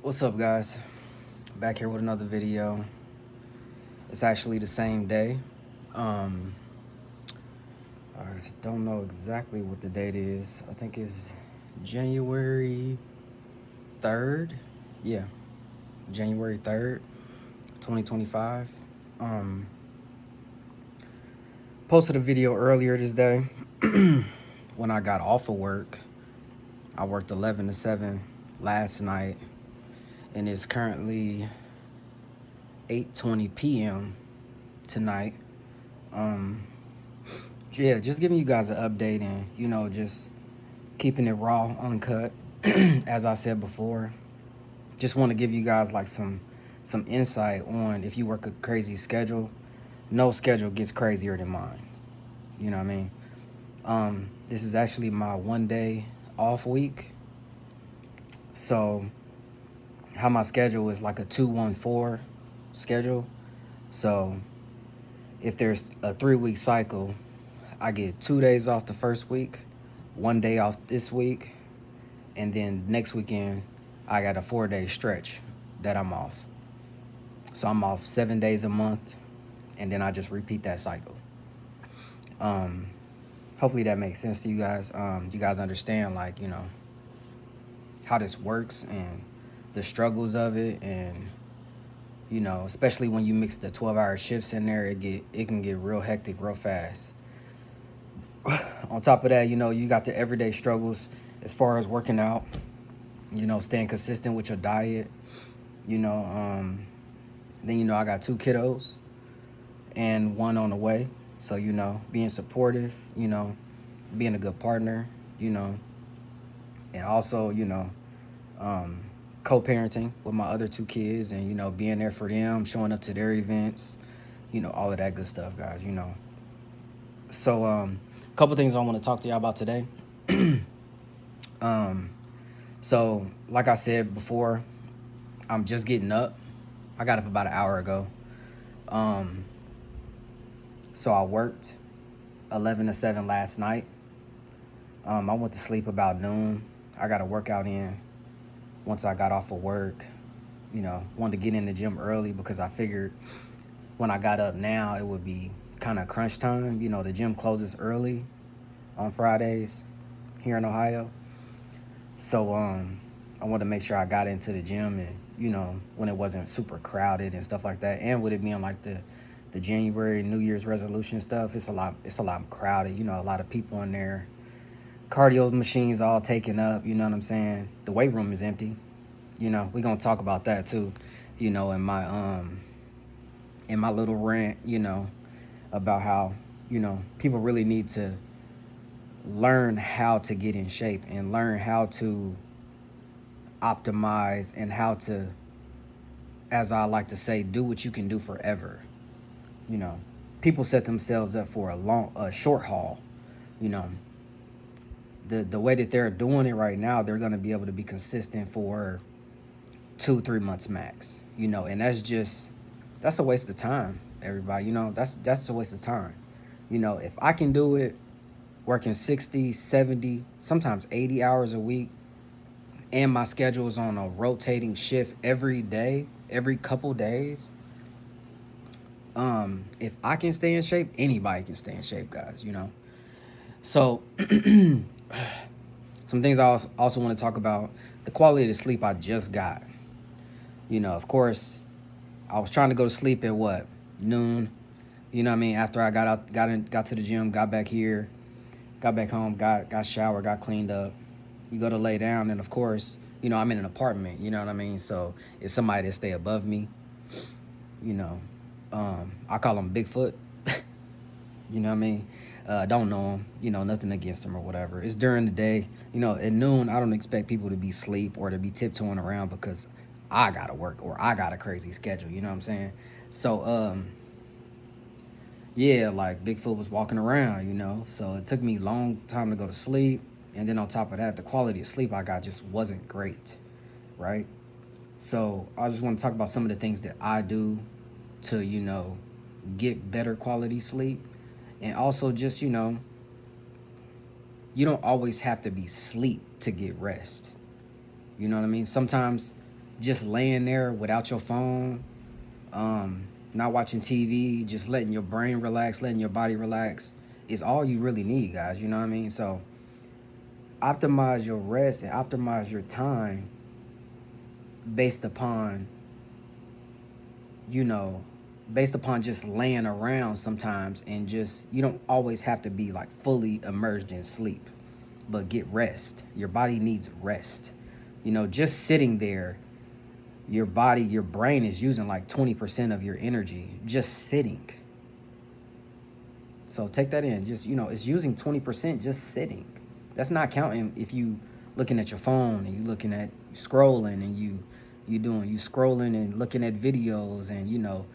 What's up, guys? Back here with another video. It's actually the same day. Um, I don't know exactly what the date is. I think it's January 3rd. Yeah, January 3rd, 2025. Um, Posted a video earlier this day when I got off of work. I worked 11 to 7 last night, and it's currently 8:20 p.m. tonight. Um, yeah, just giving you guys an update and just keeping it raw, uncut. As I said before, just want to give you guys like some insight on if you work a crazy schedule. No schedule gets crazier than mine. You know what I mean? This is actually my 1 day off week. So how my schedule is like a 2-1-4 schedule. So if there's a 3-week cycle, I get 2 days off the first week, 1 day off this week, and then next weekend I got a 4-day stretch that I'm off. So I'm off 7 days a month, and then I just repeat that cycle. Um, Hopefully that makes sense to you guys. You guys understand how this works and the struggles of it, and especially when you mix the 12-hour shifts in there, it can get real hectic real fast. On top of that, you got the everyday struggles as far as working out, staying consistent with your diet, you know, um, then, I got 2 kiddos and one on the way. So, being supportive, being a good partner, and also, um, co-parenting with my other 2 kids and, being there for them, showing up to their events, all of that good stuff, guys. So, a couple things I want to talk to y'all about today. um, so, like I said before, I'm just getting up. I got up about an hour ago. Um, so I worked 11 to 7 last night. I went to sleep about noon. I got a workout in once I got off of work. Wanted to get in the gym early because I figured when I got up now, it would be kind of crunch time. The gym closes early on Fridays here in Ohio. So I wanted to make sure I got into the gym and, when it wasn't super crowded and stuff like that. And with it being like the January New Year's resolution stuff, it's a lot crowded. A lot of people in there. Cardio machines all taken up, you know what I'm saying? The weight room is empty. We're gonna talk about that too, in my little rant, about how, people really need to learn how to get in shape and learn how to optimize and how to, as I like to say, do what you can do forever. You know, People set themselves up for a short haul. You know, the way that they're doing it right now, they're gonna be able to be consistent for 2-3 months max. And that's a waste of time, everybody. That's a waste of time. If I can do it working 60, 70, sometimes 80 hours a week, and my schedule is on a rotating shift every day, every couple days, if I can stay in shape, anybody can stay in shape, guys. So some things I also want to talk about: the quality of the sleep I just got. Of course, I was trying to go to sleep at what, noon. You know what I mean? After I got to the gym, got back here, got back home, got showered, got cleaned up. You go to lay down, and of course, I'm in an apartment. You know what I mean? So it's somebody that stay above me. You know, I call him Bigfoot. You know what I mean? Don't know him. Nothing against him or whatever. It's during the day. At noon, I don't expect people to be asleep or to be tiptoeing around because I gotta work or I got a crazy schedule. You know what I'm saying? So, yeah, like Bigfoot was walking around. So it took me a long time to go to sleep. And then on top of that, the quality of sleep I got just wasn't great, right? So I just want to talk about some of the things that I do to, get better quality sleep. And also just, you don't always have to be sleep to get rest. You know what I mean? Sometimes just laying there without your phone, not watching TV, just letting your brain relax, letting your body relax is all you really need, guys. You know what I mean? So optimize your rest and optimize your time based upon, you know, based upon just laying around sometimes, and just, you don't always have to be like fully immersed in sleep, but get rest. Your body needs rest. You know, just sitting there, your body, your brain is using like 20% of your energy just sitting. So take that in. Just, you know, it's using 20% just sitting. That's not counting if you looking at your phone and you looking at scrolling, and you scrolling and looking at videos, and you know,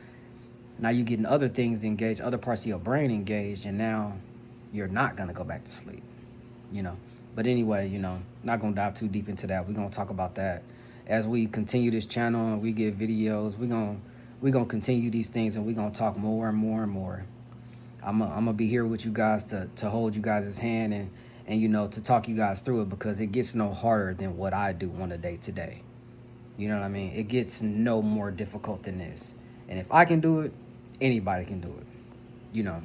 now you're getting other things engaged, other parts of your brain engaged, and now you're not gonna go back to sleep, you know. But anyway, you know, not gonna dive too deep into that. We're gonna talk about that as we continue this channel and we get videos. We're gonna continue these things, and we're gonna talk more and more and more. I'm gonna be here with you guys to hold you guys' hand, and you know, to talk you guys through it, because it gets no harder than what I do on a day to day. You know what I mean? It gets no more difficult than this. And if I can do it, anybody can do it. You know,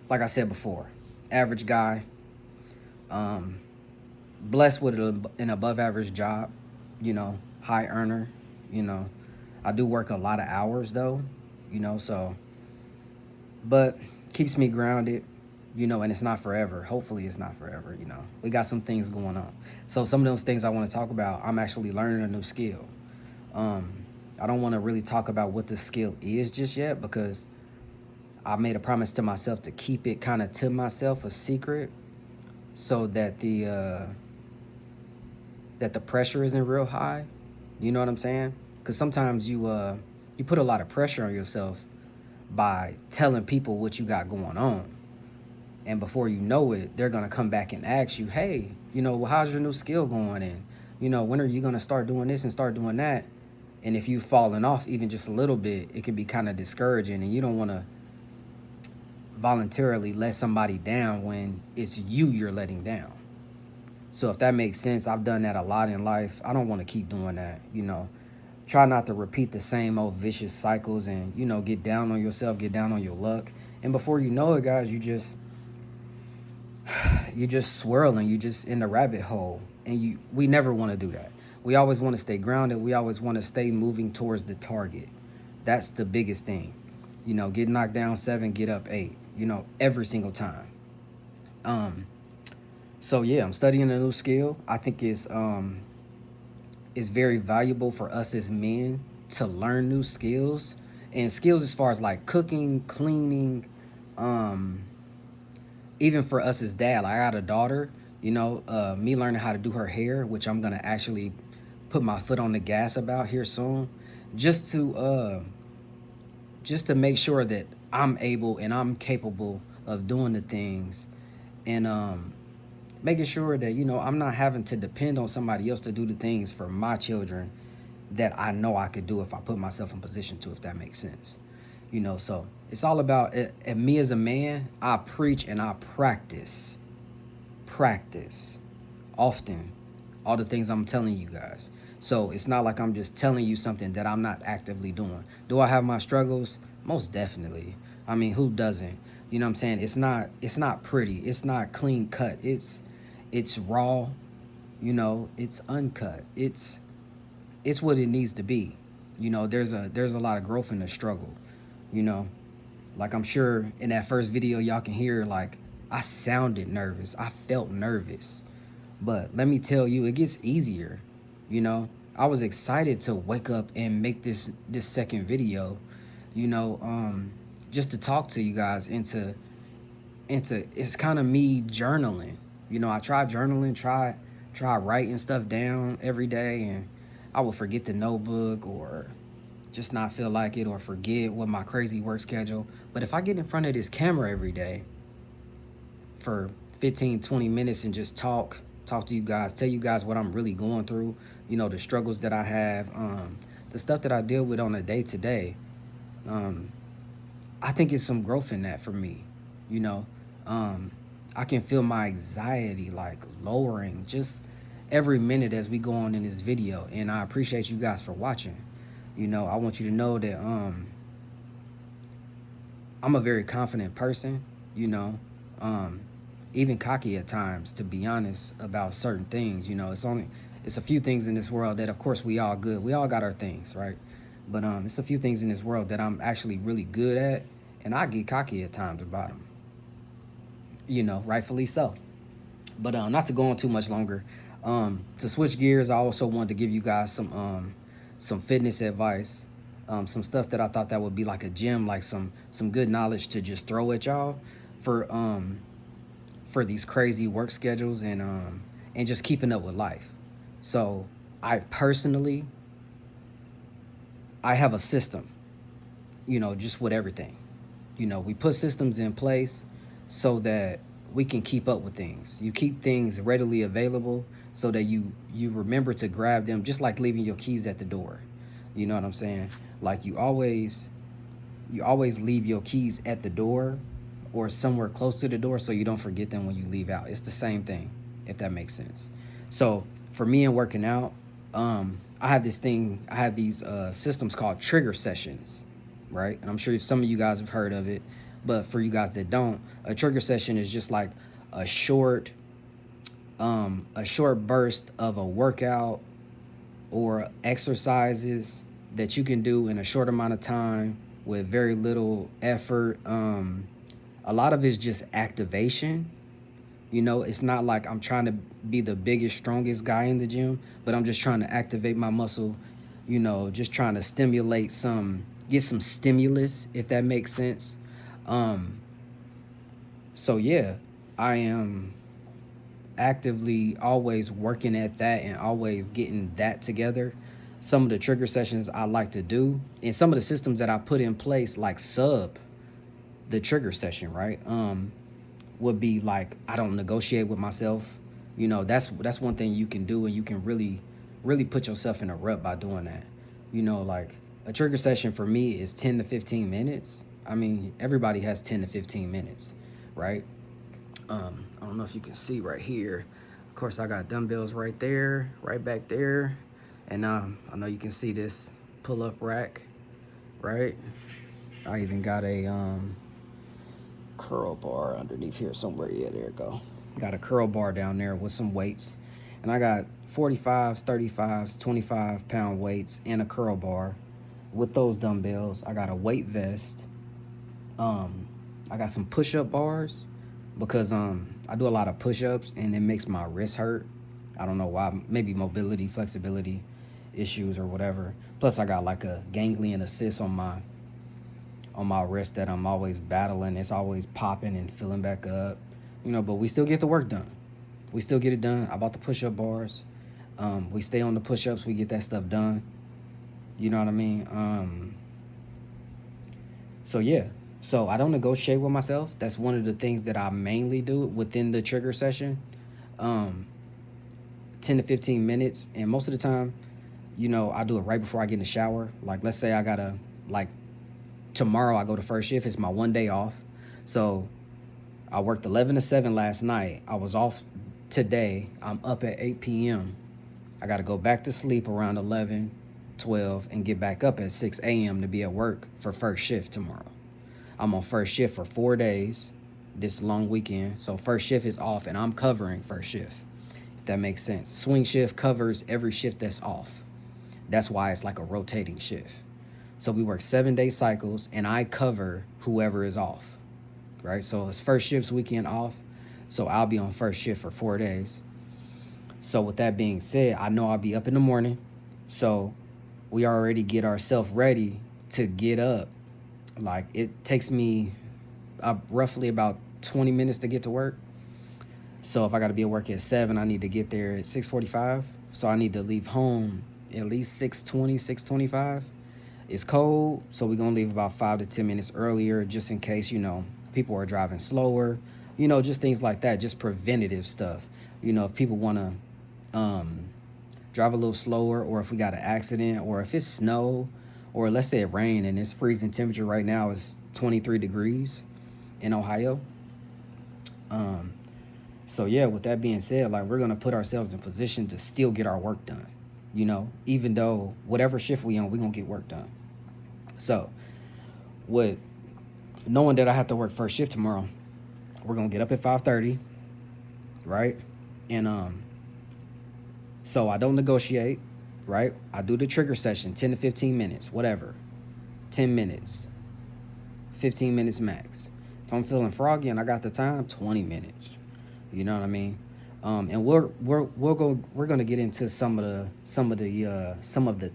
like I said before, average guy, um, blessed with an above average job, you know, high earner, you know. I do work a lot of hours though, you know, so, but keeps me grounded, you know, and it's not forever. Hopefully it's not forever, you know. We got some things going on. So some of those things I want to talk about, I'm actually learning a new skill. Um, I don't want to really talk about what the skill is just yet, because I made a promise to myself to keep it kind of to myself, a secret, so that the pressure isn't real high. You know what I'm saying? Because sometimes you put a lot of pressure on yourself by telling people what you got going on, and before you know it, they're gonna come back and ask you, hey, you know, well, how's your new skill going? And you know, when are you gonna start doing this and start doing that? And if you've fallen off even just a little bit, it can be kind of discouraging, and you don't want to voluntarily let somebody down when it's you're letting down. So if that makes sense, I've done that a lot in life. I don't want to keep doing that, you know. Try not to repeat the same old vicious cycles, and, you know, get down on yourself, get down on your luck. And before you know it, guys, you just swirling, you just in the rabbit hole. And we never want to do that. We always want to stay grounded. We always want to stay moving towards the target. That's the biggest thing. You know, get knocked down 7, get up 8, you know, every single time. So yeah, I'm studying a new skill. I think it's very valuable for us as men to learn new skills, and skills as far as like cooking, cleaning, um, even for us as dad. Like, I got a daughter, you know, me learning how to do her hair, which I'm gonna actually put my foot on the gas about here soon, just to make sure that I'm able and I'm capable of doing the things, and making sure that, you know, I'm not having to depend on somebody else to do the things for my children that I know I could do if I put myself in position to, if that makes sense. You know, so it's all about it. And me as a man, I preach and I practice often all the things I'm telling you guys. So it's not like I'm just telling you something that I'm not actively doing. Do I have my struggles? Most definitely. I mean, who doesn't? You know what I'm saying? It's not pretty. It's not clean cut. It's raw, you know, it's uncut. It's what it needs to be. You know, there's a lot of growth in the struggle, you know. Like, I'm sure in that first video y'all can hear, like, I sounded nervous. I felt nervous. But let me tell you, it gets easier. You know, I was excited to wake up and make this second video, you know, just to talk to you guys, into it's kind of me journaling. You know, I try journaling, try writing stuff down every day, and I will forget the notebook, or just not feel like it, or forget what my crazy work schedule. But if I get in front of this camera every day for 15-20 minutes and just talk to you guys, tell you guys what I'm really going through, you know, the struggles that I have, the stuff that I deal with on a day to day, I think it's some growth in that for me, you know. I can feel my anxiety like lowering, just every minute as we go on in this video. And I appreciate you guys for watching. You know, I want you to know that I'm a very confident person, you know, um, even cocky at times, to be honest, about certain things. You know, it's a few things in this world that, of course, we all good. We all got our things, right? But it's a few things in this world that I'm actually really good at, and I get cocky at times about them. You know, rightfully so. But not to go on too much longer. To switch gears, I also wanted to give you guys some fitness advice, some stuff that I thought that would be like a gem, like some good knowledge to just throw at y'all for these crazy work schedules and just keeping up with life. So I personally, I have a system, you know, just with everything. You know, we put systems in place so that we can keep up with things. You keep things readily available so that you remember to grab them, just like leaving your keys at the door. You know what I'm saying? Like you always leave your keys at the door or somewhere close to the door so you don't forget them when you leave out. It's the same thing, if that makes sense. So for me and working out, I have this thing, I have these systems called trigger sessions, right? And I'm sure some of you guys have heard of it, but for you guys that don't, a trigger session is just like a short, a short burst of a workout or exercises that you can do in a short amount of time with very little effort. A lot of it's just activation. You know, it's not like I'm trying to be the biggest, strongest guy in the gym, but I'm just trying to activate my muscle, you know, just trying to get some stimulus, if that makes sense. Um, so yeah, I am actively always working at that and always getting that together. Some of the trigger sessions I like to do and some of the systems that I put in place, like sub the trigger session, right? Would be like, I don't negotiate with myself. You know, that's one thing you can do, and you can really put yourself in a rut by doing that. You know, like a trigger session for me is 10 to 15 minutes. I mean, everybody has 10 to 15 minutes, right? I don't know if you can see right here. Of course, I got dumbbells right there, right back there. And I know you can see this pull-up rack, right? I even got a curl bar underneath here somewhere. Yeah, there it go. Got a curl bar down there with some weights. And I got 45s, 35s, 25-pound weights and a curl bar. With those dumbbells, I got a weight vest. I got some push-up bars because I do a lot of push-ups and it makes my wrist hurt. I don't know why. Maybe mobility, flexibility issues or whatever. Plus I got like a ganglion assist on my wrist that I'm always battling. It's always popping and filling back up, you know, but we still get the work done. We still get it done. I bought the push-up bars. We stay on the push-ups. We get that stuff done. You know what I mean? So yeah. So I don't negotiate with myself. That's one of the things that I mainly do within the trigger session. Um, 10 to 15 minutes. And most of the time, you know, I do it right before I get in the shower. Like, let's say I gotta, like, tomorrow I go to first shift. It's my one day off. So I worked 11 to 7 last night. I was off today. I'm up at 8 p.m. I got to go back to sleep around 11, 12, and get back up at 6 a.m. to be at work for first shift tomorrow. I'm on first shift for 4 days this long weekend. So first shift is off, and I'm covering first shift, if that makes sense. Swing shift covers every shift that's off. That's why it's like a rotating shift. So we work 7-day cycles, and I cover whoever is off, right? So it's first shift's weekend off, so I'll be on first shift for 4 days. So with that being said, I know I'll be up in the morning, so we already get ourselves ready to get up. Like, it takes me roughly about 20 minutes to get to work. So if I got to be at work at 7, I need to get there at 6:45. So I need to leave home at least 6:20, 6:25. It's cold, so we're going to leave about 5 to 10 minutes earlier just in case, you know, people are driving slower. You know, just things like that, just preventative stuff. You know, if people want to drive a little slower, or if we got an accident, or if it's snow, or let's say it rained and it's freezing temperature right now is 23 degrees in Ohio. Um, So yeah, with that being said, like we're gonna put ourselves in position to still get our work done. Even though whatever shift we on, we're gonna get work done. So with knowing that I have to work first shift tomorrow, we're gonna get up at 5:30, right? And so I don't negotiate, right? I do the trigger session, 10 to 15 minutes, whatever. 10 minutes, 15 minutes max. If I'm feeling froggy and I got the time, 20 minutes. You know what I mean? And we're gonna get into some of the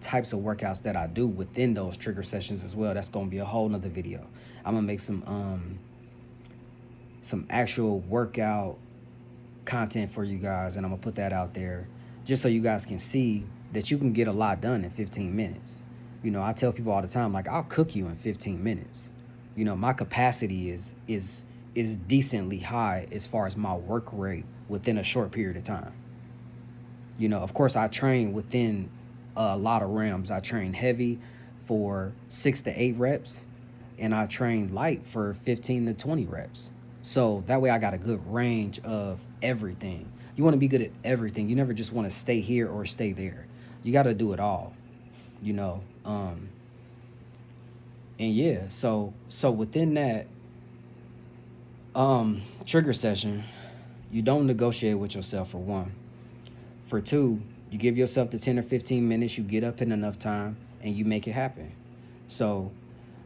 types of workouts that I do within those trigger sessions as well. That's gonna be a whole nother video. I'm gonna make some actual workout content for you guys, and I'm gonna put that out there just so you guys can see that you can get a lot done in 15 minutes. I tell people all the time, like, I'll cook you in 15 minutes. My capacity is decently high as far as my work rate within a short period of time. Of course, I train within a lot of realms. I train heavy for 6 to 8 reps, and I train light for 15 to 20 reps. So that way I got a good range of everything. You want to be good at everything. You never just want to stay here or stay there. You got to do it all, you know. And yeah, so within that trigger session, you don't negotiate with yourself, for one. For two, you give yourself the 10 or 15 minutes, you get up in enough time, and you make it happen. So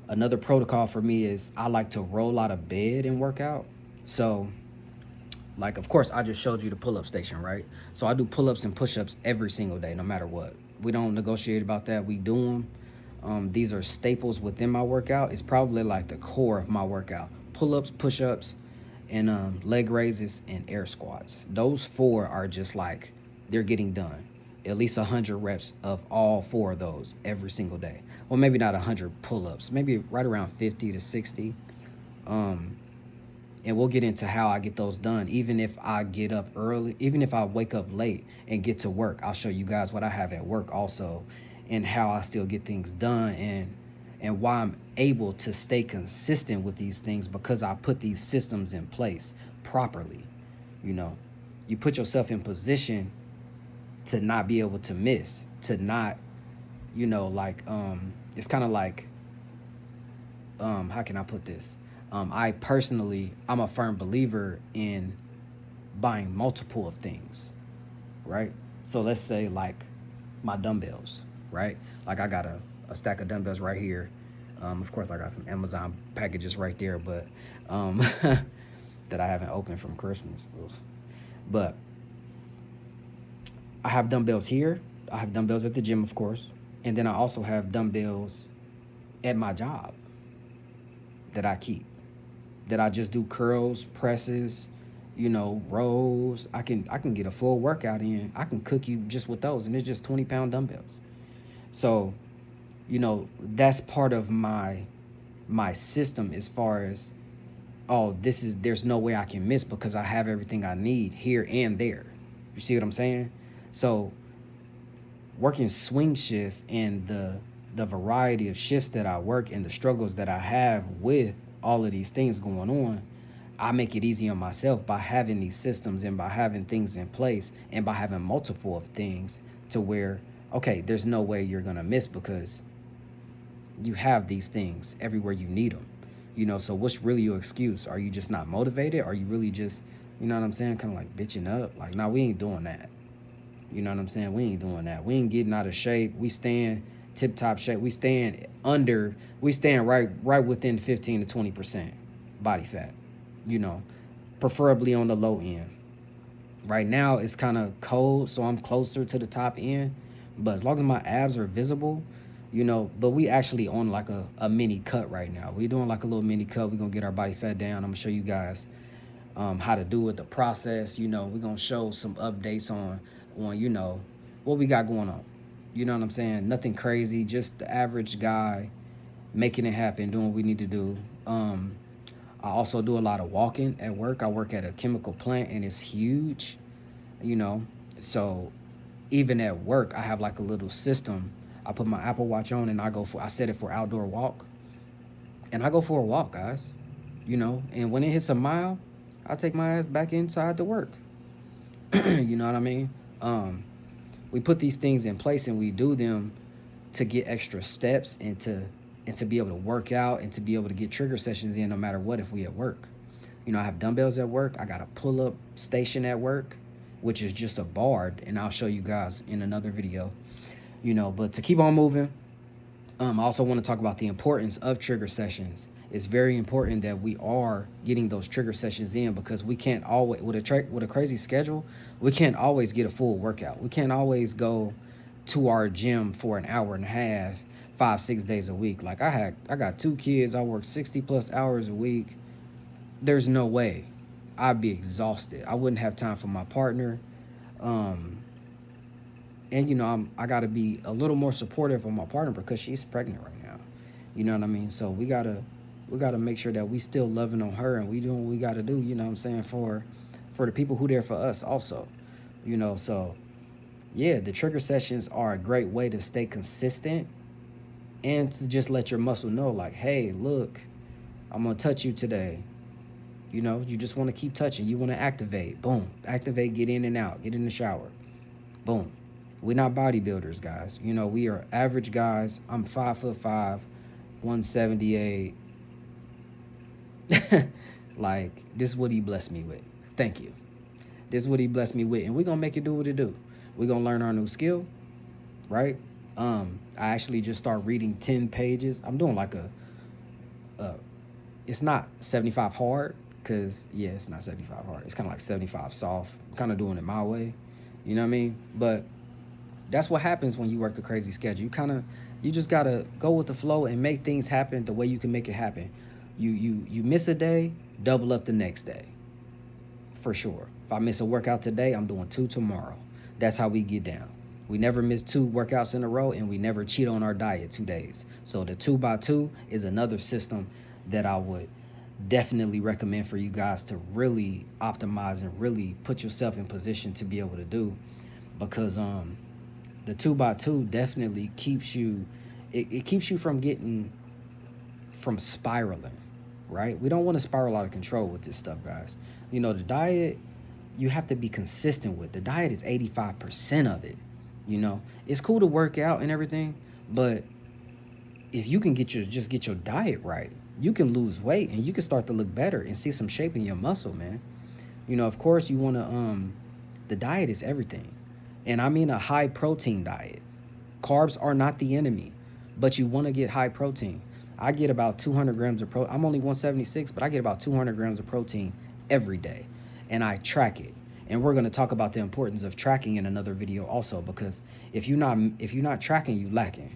another protocol for me is I like to roll out of bed and work out. So, like, of course, I just showed you the pull-up station, right? So I do pull-ups and push-ups every single day, no matter what. We don't negotiate about that. We do them. These are staples within my workout. It's probably like the core of my workout. Pull-ups, push-ups, and leg raises and air squats. Those four are just like, they're getting done. At least 100 reps of all four of those every single day. Well, maybe not 100 pull-ups, maybe right around 50 to 60. And we'll get into how I get those done. Even if I get up early, even if I wake up late and get to work, I'll show you guys what I have at work also, and how I still get things done, and why I'm able to stay consistent with these things, because I put these systems in place properly. You put yourself in position to not be able to miss, to not, it's kind of like, how can I put this? I'm a firm believer in buying multiple of things, right? So let's say like my dumbbells, right? Like I got a stack of dumbbells right here. Of course, I got some Amazon packages right there, but that I haven't opened from Christmas. But I have dumbbells here. I have dumbbells at the gym, of course. And then I also have dumbbells at my job that I keep, that I just do curls, presses, rows. I can get a full workout in. I can cook you just with those, and it's just 20-pound dumbbells. So, that's part of my system, as far as, there's no way I can miss, because I have everything I need here and there. You see what I'm saying? So working swing shift and the variety of shifts that I work and the struggles that I have with all of these things going on, I make it easy on myself by having these systems and by having things in place and by having multiple of things, to where, okay, there's no way you're going to miss, because you have these things everywhere you need them. So what's really your excuse? Are you just not motivated? Are you really just, you know what I'm saying, kind of like bitching up? Like, nah, we ain't doing that. You know what I'm saying? We ain't doing that. We ain't getting out of shape. We staying tip-top shape. We staying right within 15 to 20% body fat, preferably on the low end. Right now, it's kind of cold, so I'm closer to the top end. But as long as my abs are visible, but we actually on like a mini cut right now. We're doing like a little mini cut. We're going to get our body fat down. I'm going to show you guys how to do it, the process. We're going to show some updates on what we got going on. You know what I'm saying? Nothing crazy, just the average guy making it happen, doing what we need to do. I also do a lot of walking at work. I work at a chemical plant, and it's huge, so even at work, I have like a little system. I put my Apple Watch on, and I set it for outdoor walk, and I go for a walk, guys, and when it hits a mile, I take my ass back inside to work. You know what I mean? We put these things in place and we do them to get extra steps and to be able to work out and to be able to get trigger sessions in no matter what if we at work. You know, I have dumbbells at work. I got a pull-up station at work, which is just a bar, and I'll show you guys in another video. You know, but to keep on moving, I also want to talk about the importance of trigger sessions. It's very important that we are getting those trigger sessions in because we can't always with a crazy schedule, we can't always get a full workout. We can't always go to our gym for an hour and a half, 5-6 days a week. Like I got 2 kids. I work 60+ hours a week. There's no way. I'd be exhausted. I wouldn't have time for my partner. And you know, I gotta be a little more supportive of my partner because she's pregnant right now. You know what I mean? So we gotta make sure that we still loving on her and we doing what we gotta do, you know what I'm saying, for the people who there for us also. You know, so yeah, the trigger sessions are a great way to stay consistent and to just let your muscle know, like, hey, look, I'm gonna touch you today. You know, you just want to keep touching. You want to activate. Boom. Activate, get in and out. Get in the shower. Boom. We're not bodybuilders, guys. You know, we are average guys. I'm 5'5", 178. Like, this is what he blessed me with. Thank you. This is what he blessed me with. And we're going to make it do what it do. We're going to learn our new skill, right? I actually just start reading 10 pages. I'm doing like it's not 75 hard because, yeah, it's not 75 hard. It's kind of like 75 soft. I'm kind of doing it my way. You know what I mean? But that's what happens when you work a crazy schedule. You just got to go with the flow and make things happen the way you can make it happen. You miss a day, double up the next day. For sure. If I miss a workout today, I'm doing 2 tomorrow. That's how we get down. We never miss 2 workouts in a row, and we never cheat on our diet 2 days. So the 2x2 is another system that I would definitely recommend for you guys to really optimize and really put yourself in position to be able to do, because the 2x2 definitely keeps you, it keeps you from spiraling, right? We don't want to spiral out of control with this stuff, guys. You know, the diet, you have to be consistent with. The diet is 85% of it. You know, it's cool to work out and everything, but if you can get your diet right, you can lose weight and you can start to look better and see some shape in your muscle, man. You know, of course you want to the diet is everything. And I mean a high protein diet. Carbs are not the enemy, but you want to get high protein. I get about 200 grams of protein. I'm only 176, but I get about 200 grams of protein every day, and I track it. And we're going to talk about the importance of tracking in another video also, because if you're not tracking, you lacking.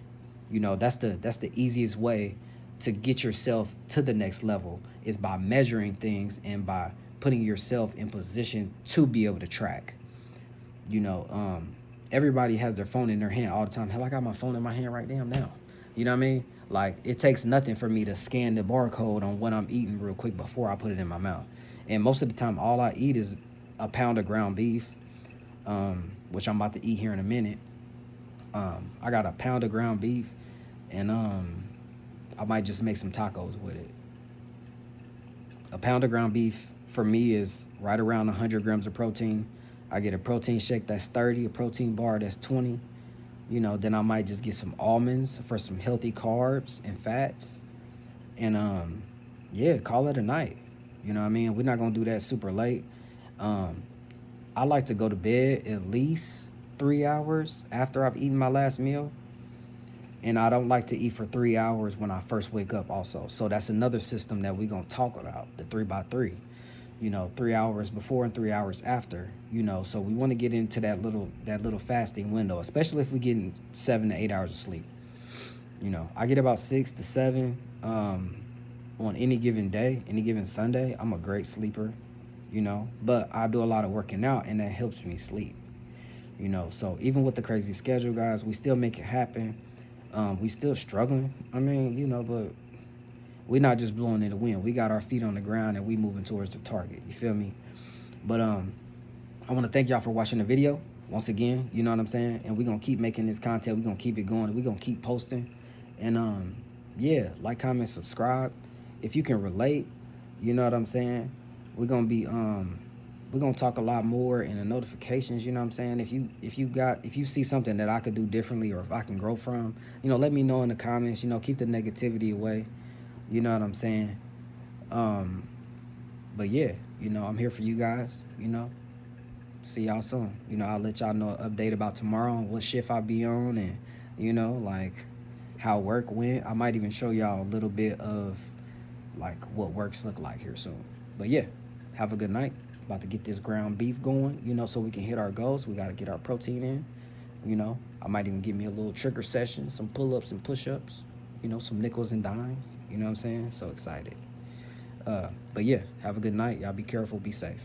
You know, that's the easiest way to get yourself to the next level is by measuring things and by putting yourself in position to be able to track. You know, everybody has their phone in their hand all the time. Hell, I got my phone in my hand right damn now. You know what I mean? Like, it takes nothing for me to scan the barcode on what I'm eating real quick before I put it in my mouth. And most of the time, all I eat is a pound of ground beef, which I'm about to eat here in a minute. I got a pound of ground beef, and I might just make some tacos with it. A pound of ground beef for me is right around 100 grams of protein. I get a protein shake that's 30, a protein bar that's 20. You know, then I might just get some almonds for some healthy carbs and fats. And yeah, call it a night. You know what I mean? We're not gonna do that super late. I like to go to bed at least 3 hours after I've eaten my last meal. And I don't like to eat for 3 hours when I first wake up also. So that's another system that we're gonna talk about, the 3x3. You know, 3 hours before and 3 hours after, you know. So we want to get into that little fasting window, especially if we're getting 7 to 8 hours of sleep. You know, I get about 6 to 7 on any given day, any given Sunday. I'm a great sleeper, you know, but I do a lot of working out and that helps me sleep. You know, so even with the crazy schedule, guys, we still make it happen. We still struggling. I mean, you know, but we're not just blowing in the wind. We got our feet on the ground and we moving towards the target. You feel me? But I want to thank y'all for watching the video once again. You know what I'm saying? And we're going to keep making this content. We're going to keep it going. We're going to keep posting. And yeah, like, comment, subscribe. If you can relate, you know what I'm saying? we're gonna talk a lot more in the notifications, you know what I'm saying? If you see something that I could do differently or if I can grow from, let me know in the comments, keep the negativity away. You know what I'm saying? Um, but yeah, I'm here for you guys. See y'all soon. I'll let y'all know an update about tomorrow and what shift I'll be on and like how work went. I might even show y'all a little bit of like what works look like here soon. But yeah, have a good night. About to get this ground beef going, so we can hit our goals. We got to get our protein in. I might even give me a little trigger session, some pull-ups and push-ups, some nickels and dimes. You know what I'm saying? So excited. But yeah, have a good night. Y'all be careful, be safe.